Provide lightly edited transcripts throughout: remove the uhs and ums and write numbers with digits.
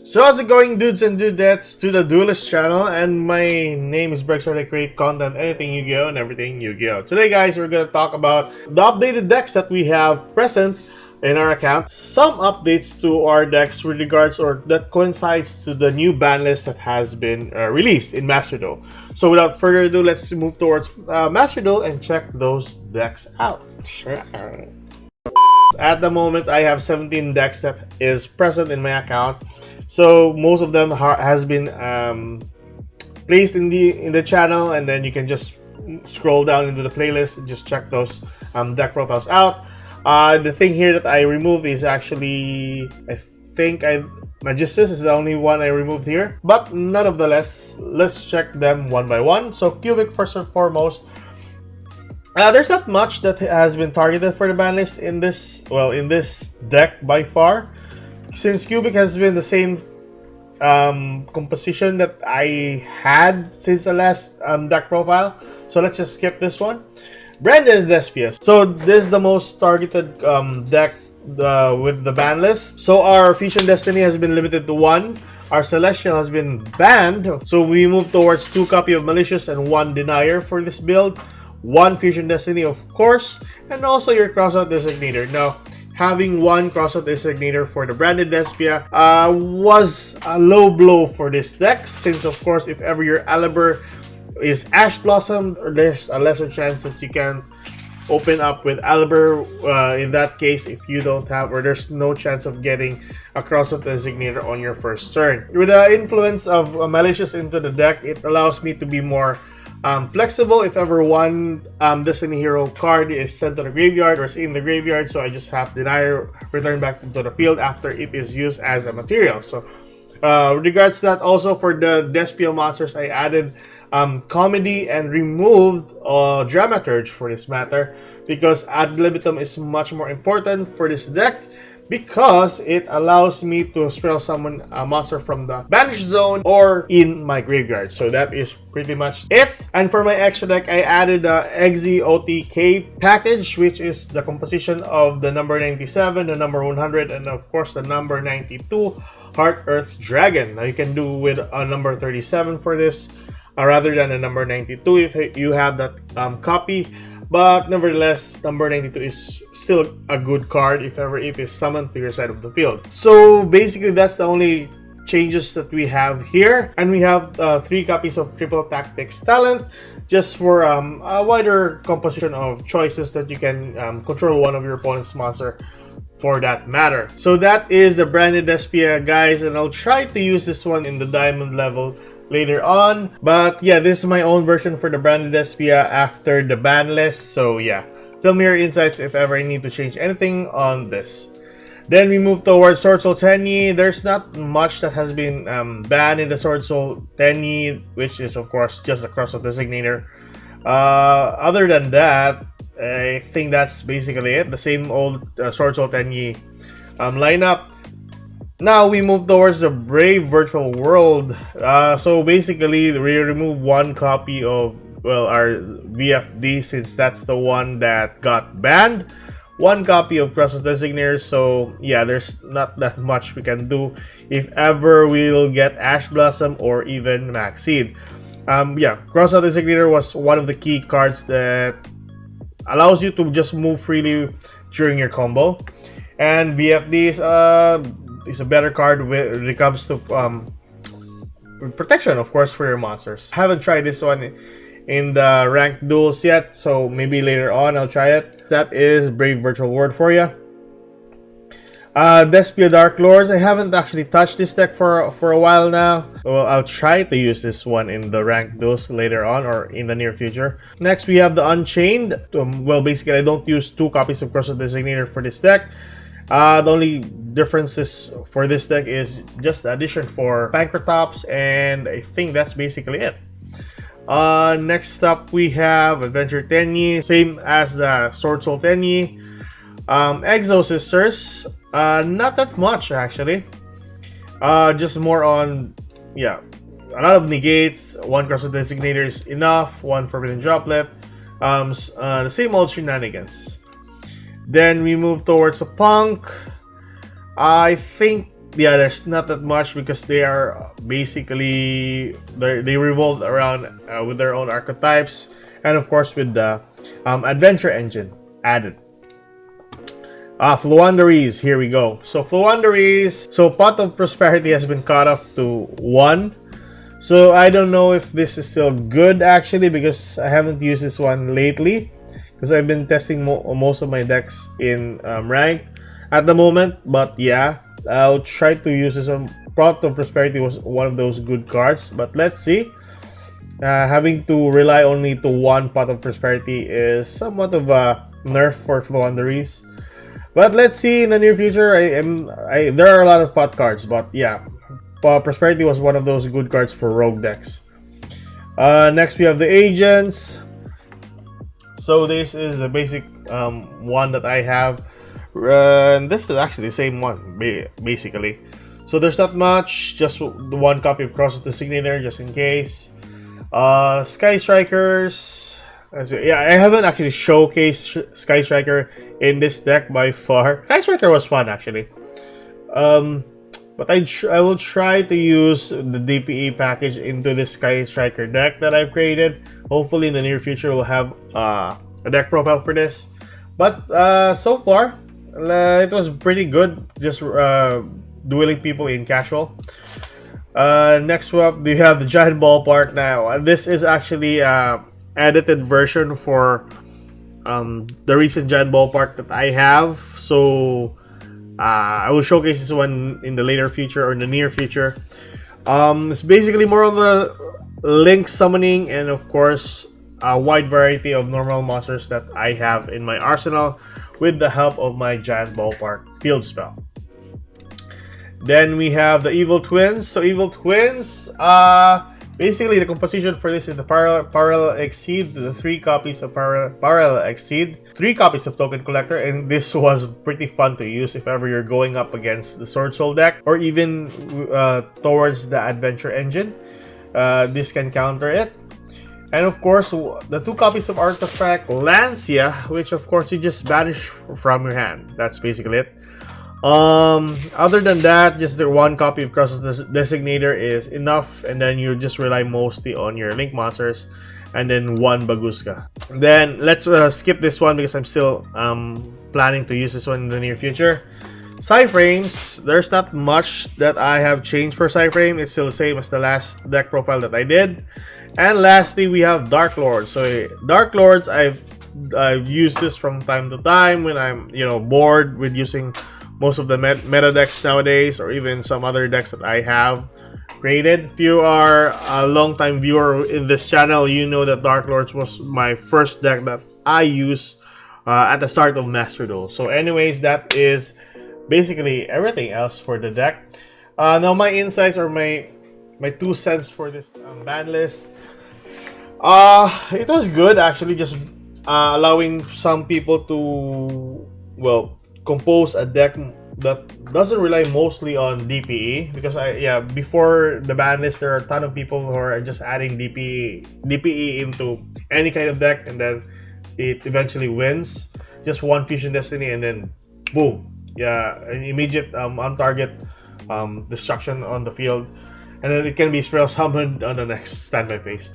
So how's it going, dudes and dudettes, to the Duelist channel? And my name is Brex, where I create content, anything Yu-Gi-Oh and everything Yu-Gi-Oh. Today, guys, we're gonna talk about the updated decks that we have present in our account. Some updates to our decks with regards, or that coincides to the new ban list that has been released in Master Duel. So without further ado, let's move towards Master Duel and check those decks out. At the moment, I have 17 decks that is present in my account. So most of them has been placed in the channel, and then you can just scroll down into the playlist and just check those deck profiles out. The thing here that I removed is actually, I think Magistus is the only one I removed here, but nonetheless, let's check them one by one. So Cubic, first and foremost. There's not much that has been targeted for the ban list in this deck by far, since Cubic has been the same composition that I had since the last deck profile. So let's just skip this one. Branded Despia. So this is the most targeted deck with the ban list. So our Fusion Destiny has been limited to 1. Our Celestial has been banned. So we move towards 2 copy of Malicious and 1 Denier for this build. 1 Fusion Destiny, of course, and also your Crossout Designator. Now, having 1 Crossout Designator for the Branded Despia was a low blow for this deck, since of course, if ever your Aliber is Ash Blossom, there's a lesser chance that you can open up with Aliber. In that case, if you don't have, or there's no chance of getting a Crossout Designator on your first turn. With the influence of Malicious into the deck, it allows me to be more flexible if ever one Destiny Hero card is sent to the graveyard or is in the graveyard. So I just have Denier return back into the field after it is used as a material. So with regards to that, also for the Despia monsters, I added Comedy and removed Dramaturge for this matter, because Ad Libitum is much more important for this deck, because it allows me to spell summon a monster from the banished zone or in my graveyard. So that is pretty much it. And for my extra deck, I added the XZOTK package, which is the composition of the number 97, the number 100, and of course the number 92 Heart Earth Dragon. Now you can do with a number 37 for this rather than a number 92 if you have that copy. But nevertheless, number 92 is still a good card if ever it is summoned to your side of the field. So basically, that's the only changes that we have here. And we have 3 copies of Triple Tactics Talent, just for a wider composition of choices that you can control one of your opponent's monster for that matter. So that is the Branded Despia, guys, and I'll try to use this one in the diamond level later on. But yeah, this is my own version for the Branded Despia after the ban list. So yeah, tell me your insights if ever I need to change anything on this. Then we move towards Sword Soul Tenyi. There's not much that has been banned in the Sword Soul Tenyi, which is of course just a Crossout Designator. Other than that, I think that's basically it. The same old Sword Soul Tenyi lineup. Now we move towards the Brave Virtual World. So basically, we remove 1 copy of, well, our VFD, since that's the one that got banned. 1 copy of Crossout Designator. So yeah, there's not that much we can do if ever we'll get Ash Blossom or even Max Seed. Yeah, Crossout Designator was one of the key cards that allows you to just move freely during your combo, and VFD is a better card when it comes to protection, of course, for your monsters. I haven't tried this one in the ranked duels yet, so maybe later on I'll try it. That is Brave Virtual World for you. Despia Dark Lords. I haven't actually touched this deck for a while now. Well, I'll try to use this one in the ranked duels later on or in the near future. Next, we have the Unchained. Well, basically, I don't use 2 copies of Crossout Designator for this deck. The only difference for this deck is just the addition for Pankratops, and I think that's basically it. Next up, we have Adventure Tenyi, same as the Sword Soul Tenyi. Exo Sisters, not that much actually. Just more on, yeah, a lot of negates. 1 Crossout Designator is enough. 1 Forbidden Droplet. The same old shenanigans. Then we move towards a Punk. I think yeah, there's not that much because they are basically they revolve around with their own archetypes, and of course with the adventure engine added. Fluanderies, here we go. So Fluanderies, so Pot of Prosperity has been cut off to 1. So I don't know if this is still good actually, because I haven't used this one lately, because I've been testing most of my decks in rank at the moment. But yeah, I'll try to use this one. Pot of Prosperity was one of those good cards, but let's see. Having to rely only to 1 Pot of Prosperity is somewhat of a nerf for Fluanderies. But let's see in the near future. There are a lot of pot cards, but yeah, Prosperity was one of those good cards for rogue decks. Next we have the Agents. So this is a basic one that I have. And this is actually the same one, basically. So there's not much, just the 1 copy of Cross Designator, just in case. Sky Strikers. Yeah, I haven't actually showcased Sky Striker in this deck by far. Sky Striker was fun actually. But I will try to use the DPE package into this Sky Striker deck that I've created. Hopefully in the near future we'll have a deck profile for this. But so far, it was pretty good, just dueling people in casual. Next up, we have the Giant Ballpark. Now, this is actually edited version for the recent Giant Ballpark that I have. So I will showcase this one in the later future or in the near future. It's basically more on the link summoning and of course a wide variety of normal monsters that I have in my arsenal with the help of my Giant Ballpark field spell. Then we have the Evil Twins. So Evil Twins, basically the composition for this is the Parallel Exceed, the 3 copies of Parallel Exceed, 3 copies of Token Collector, and this was pretty fun to use if ever you're going up against the Sword Soul deck or even towards the Adventure Engine. This can counter it. And of course, the 2 copies of Artifact Lancia, which of course you just banish from your hand. That's basically it. Other than that, just the 1 copy of Cross Designator is enough, and then you just rely mostly on your link monsters, and then 1 Baguska. Then let's skip this one because I'm still planning to use this one in the near future. Psyframes, there's not much that I have changed for Psyframe. It's still the same as the last deck profile that I did. And lastly, we have Dark Lords. So Dark Lords, I've used this from time to time when I'm bored with using most of the meta decks nowadays, or even some other decks that I have created. If you are a long-time viewer in this channel, you know that Dark Lords was my first deck that I used at the start of Master Duel. So anyways, that is basically everything else for the deck. Now my insights or my 2 cents for this ban list. It was good actually, just allowing some people to, well, compose a deck that doesn't rely mostly on DPE, because before the ban list there are a ton of people who are just adding DPE into any kind of deck, and then it eventually wins. Just 1 Fusion Destiny and then boom, an immediate on target destruction on the field, and then it can be spell summoned on the next standby phase.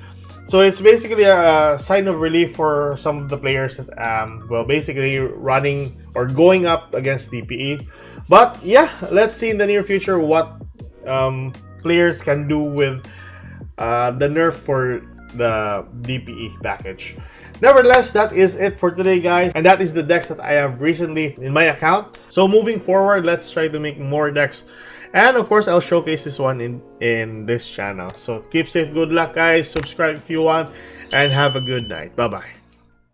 So it's basically a sign of relief for some of the players that basically running or going up against DPE. But yeah, let's see in the near future what players can do with the nerf for the DPE package. Nevertheless, that is it for today, guys, and that is the decks that I have recently in my account. So moving forward, let's try to make more decks, and of course I'll showcase this one in this channel. So keep safe, good luck guys, subscribe if you want, and have a good night. Bye bye.